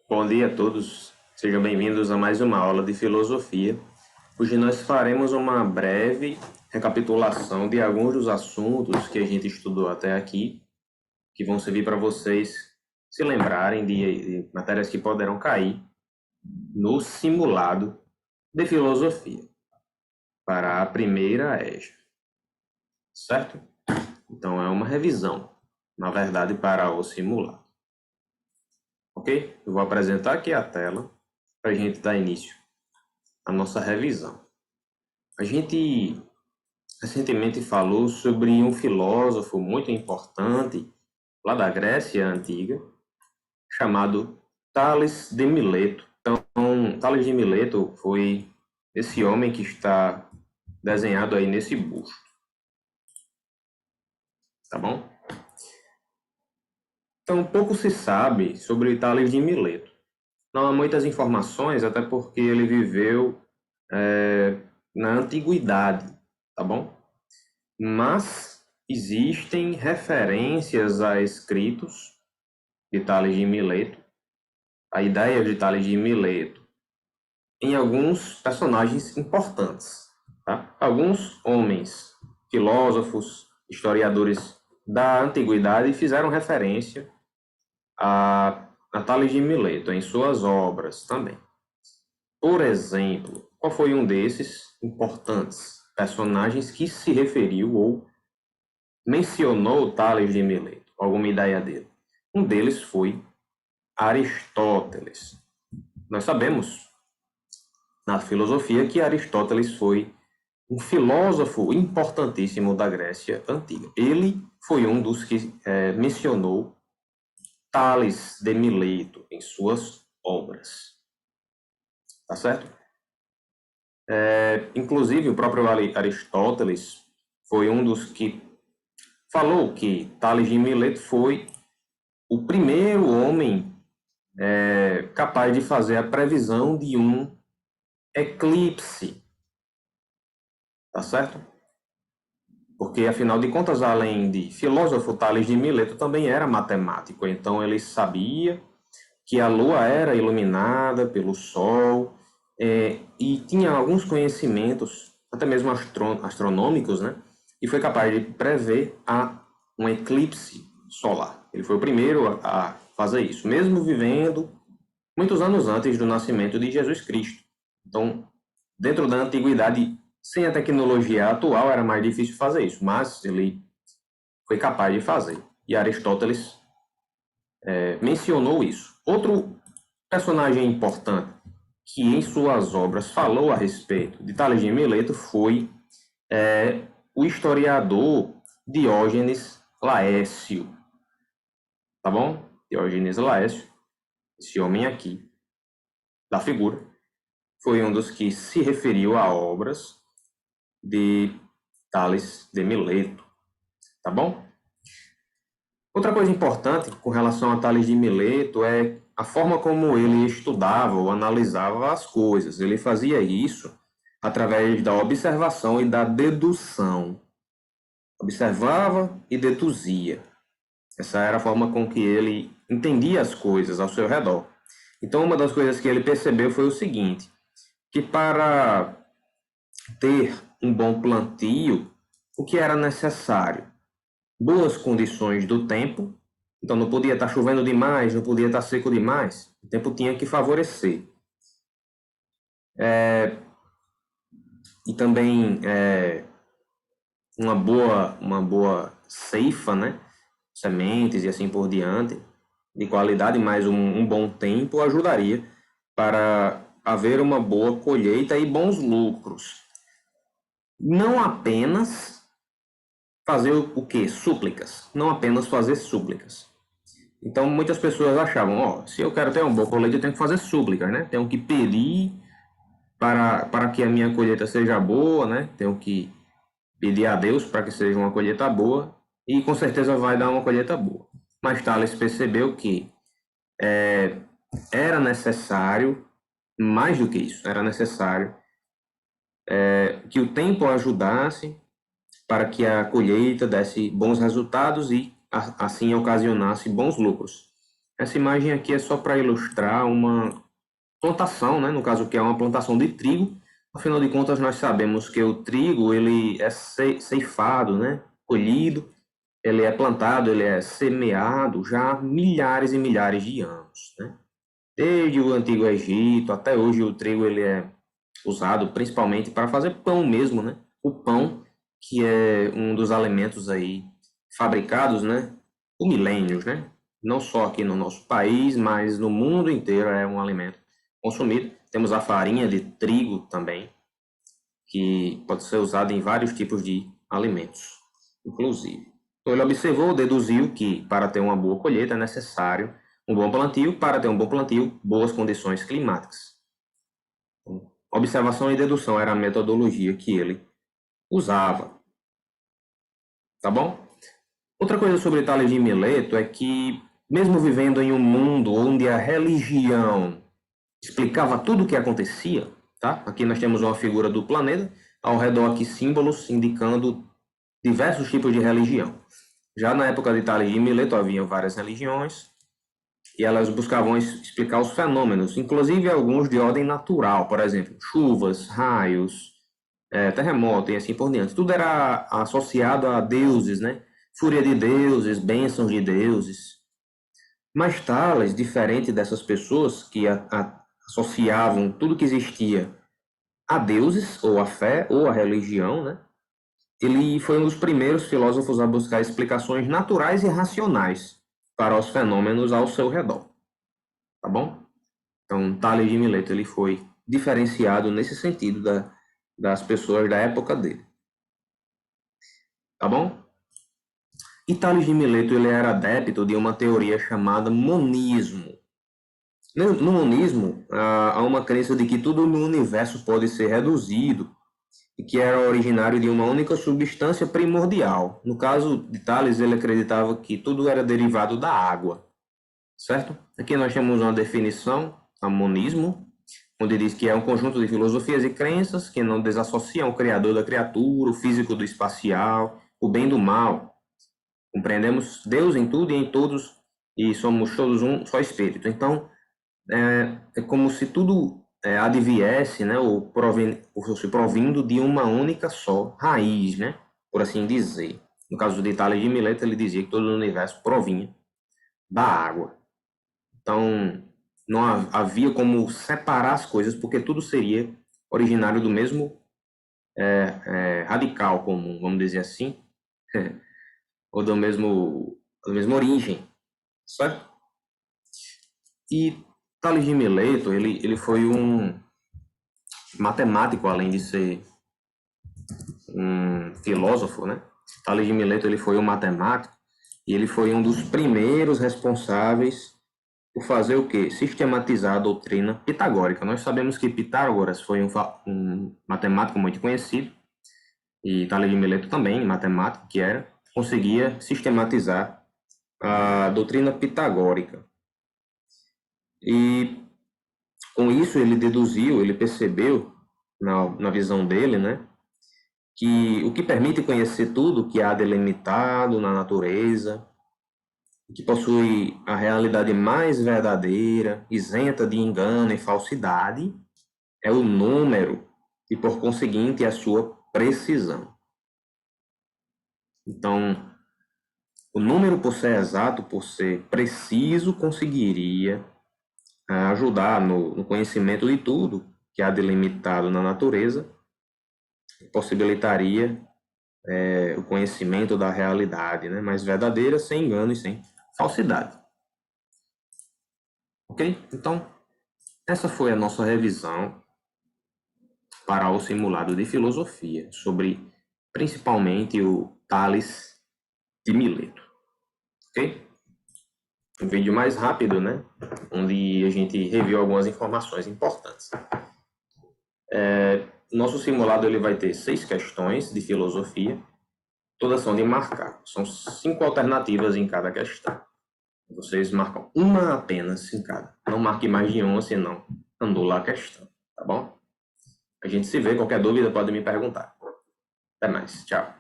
Bom dia a todos, sejam bem-vindos a mais uma aula de filosofia. Hoje nós faremos uma breve recapitulação de alguns dos assuntos que a gente estudou até aqui, que vão servir para vocês se lembrarem de matérias que poderão cair no simulado de filosofia para a primeira EJA, certo? Então é uma revisão, na verdade, para o simulado. Ok? Eu vou apresentar aqui a tela para a gente dar início à nossa revisão. A gente recentemente falou sobre um filósofo muito importante lá da Grécia Antiga, chamado Tales de Mileto. Então, Tales de Mileto foi esse homem que está desenhado aí nesse busto. Tá bom? Então, pouco se sabe sobre Tales de Mileto. Não há muitas informações, até porque ele viveu na antiguidade, tá bom? Mas existem referências a escritos de Tales de Mileto, a ideia de Tales de Mileto, em alguns personagens importantes. Tá? Alguns homens, filósofos, historiadores da antiguidade fizeram referência a Tales de Mileto em suas obras também. Por exemplo, qual foi um desses importantes personagens que se referiu ou mencionou Tales de Mileto? Alguma ideia dele? Um deles foi Aristóteles. Nós sabemos na filosofia que Aristóteles foi um filósofo importantíssimo da Grécia Antiga. Ele foi um dos que mencionou Tales de Mileto em suas obras. Tá certo? Inclusive, o próprio Aristóteles foi um dos que falou que Tales de Mileto foi o primeiro homem capaz de fazer a previsão de um eclipse. Tá certo? Porque, afinal de contas, além de filósofo, Tales de Mileto também era matemático. Então, ele sabia que a Lua era iluminada pelo Sol e tinha alguns conhecimentos, até mesmo astronômicos, né? E foi capaz de prever um eclipse solar. Ele foi o primeiro a fazer isso, mesmo vivendo muitos anos antes do nascimento de Jesus Cristo. Então, dentro da antiguidade, sem a tecnologia atual, era mais difícil fazer isso, mas ele foi capaz de fazer. E Aristóteles mencionou isso. Outro personagem importante que em suas obras falou a respeito de Tales de Mileto foi o historiador Diógenes Laércio. Tá bom? Diógenes Laércio, esse homem aqui, da figura, foi um dos que se referiu a obras de Tales de Mileto. Tá bom? Outra coisa importante com relação a Tales de Mileto é a forma como ele estudava ou analisava as coisas. Ele fazia isso através da observação e da dedução. Observava e deduzia. Essa era a forma com que ele entendia as coisas ao seu redor. Então, uma das coisas que ele percebeu foi o seguinte, que para ter um bom plantio, o que era necessário? Boas condições do tempo, então não podia estar chovendo demais, não podia estar seco demais, o tempo tinha que favorecer. E também uma boa ceifa, né? Sementes e assim por diante, de qualidade, mais um bom tempo ajudaria para haver uma boa colheita e bons lucros. Não apenas fazer o quê? Súplicas. Não apenas fazer súplicas. Então, muitas pessoas achavam, se eu quero ter uma boa colheita, eu tenho que fazer súplicas, né? Tenho que pedir para que a minha colheita seja boa, né? Tenho que pedir a Deus para que seja uma colheita boa e com certeza vai dar uma colheita boa. Mas Tales percebeu que era necessário, mais do que isso, era necessário que o tempo ajudasse para que a colheita desse bons resultados e assim ocasionasse bons lucros. Essa imagem aqui é só para ilustrar uma plantação, né? No caso, que é uma plantação de trigo. Afinal de contas, nós sabemos que o trigo ele é ceifado, né? Colhido, ele é plantado, ele é semeado já há milhares e milhares de anos, né? Desde o Antigo Egito até hoje, o trigo ele é usado principalmente para fazer pão mesmo, né? O pão, que é um dos alimentos aí fabricados, né? Por milênios, né? Não só aqui no nosso país, mas no mundo inteiro é um alimento consumido. Temos a farinha de trigo também, que pode ser usada em vários tipos de alimentos, inclusive. Então ele observou, deduziu que para ter uma boa colheita é necessário um bom plantio, para ter um bom plantio, boas condições climáticas. Então, observação e dedução era a metodologia que ele usava, tá bom? Outra coisa sobre Tales de Mileto é que, mesmo vivendo em um mundo onde a religião explicava tudo o que acontecia, tá? Aqui nós temos uma figura do planeta, ao redor aqui símbolos indicando diversos tipos de religião. Já na época de Tales de Mileto havia várias religiões e elas buscavam explicar os fenômenos, inclusive alguns de ordem natural, por exemplo, chuvas, raios, terremoto e assim por diante. Tudo era associado a deuses, né? Fúria de deuses, bênçãos de deuses. Mas Tales, diferente dessas pessoas que associavam tudo que existia a deuses, ou a fé, ou a religião, né? Ele foi um dos primeiros filósofos a buscar explicações naturais e racionais para os fenômenos ao seu redor, tá bom? Então, Tales de Mileto ele foi diferenciado nesse sentido das pessoas da época dele, tá bom? E Tales de Mileto ele era adepto de uma teoria chamada monismo. No monismo, há uma crença de que tudo no universo pode ser reduzido e que era originário de uma única substância primordial. No caso de Tales, ele acreditava que tudo era derivado da água, certo? Aqui nós temos uma definição, a monismo, onde diz que é um conjunto de filosofias e crenças que não desassociam o criador da criatura, o físico do espacial, o bem do mal. Compreendemos Deus em tudo e em todos e somos todos um só espírito. Então, é como se tudo adviesse, né, ou se provindo de uma única só raiz, né, por assim dizer. No caso de Tales de Mileto, ele dizia que todo o universo provinha da água. Então, não havia como separar as coisas, porque tudo seria originário do mesmo radical comum, vamos dizer assim, ou da mesma origem, certo? E Tales de Mileto, ele foi um matemático, além de ser um filósofo, né? Tales de Mileto ele foi um matemático e ele foi um dos primeiros responsáveis por fazer o quê? Sistematizar a doutrina pitagórica. Nós sabemos que Pitágoras foi um matemático muito conhecido e Tales de Mileto também, matemático que era, conseguia sistematizar a doutrina pitagórica. E com isso ele deduziu, ele percebeu na visão dele, né, que o que permite conhecer tudo que há delimitado na natureza, que possui a realidade mais verdadeira, isenta de engano e falsidade, é o número e, por conseguinte, a sua precisão. Então, o número, por ser exato, por ser preciso, conseguiria ajudar no conhecimento de tudo que há delimitado na natureza, possibilitaria o conhecimento da realidade, né, mais verdadeira, sem engano e sem falsidade. Ok? Então, essa foi a nossa revisão para o simulado de filosofia, sobre principalmente o Tales de Mileto. Ok? Um vídeo mais rápido, né? Onde a gente reviu algumas informações importantes. Nosso simulado ele vai ter 6 questões de filosofia, todas são de marcar. São 5 alternativas em cada questão. Vocês marcam uma apenas em cada. Não marque mais de uma, senão anula a questão, tá bom? A gente se vê, qualquer dúvida pode me perguntar. Até mais, tchau.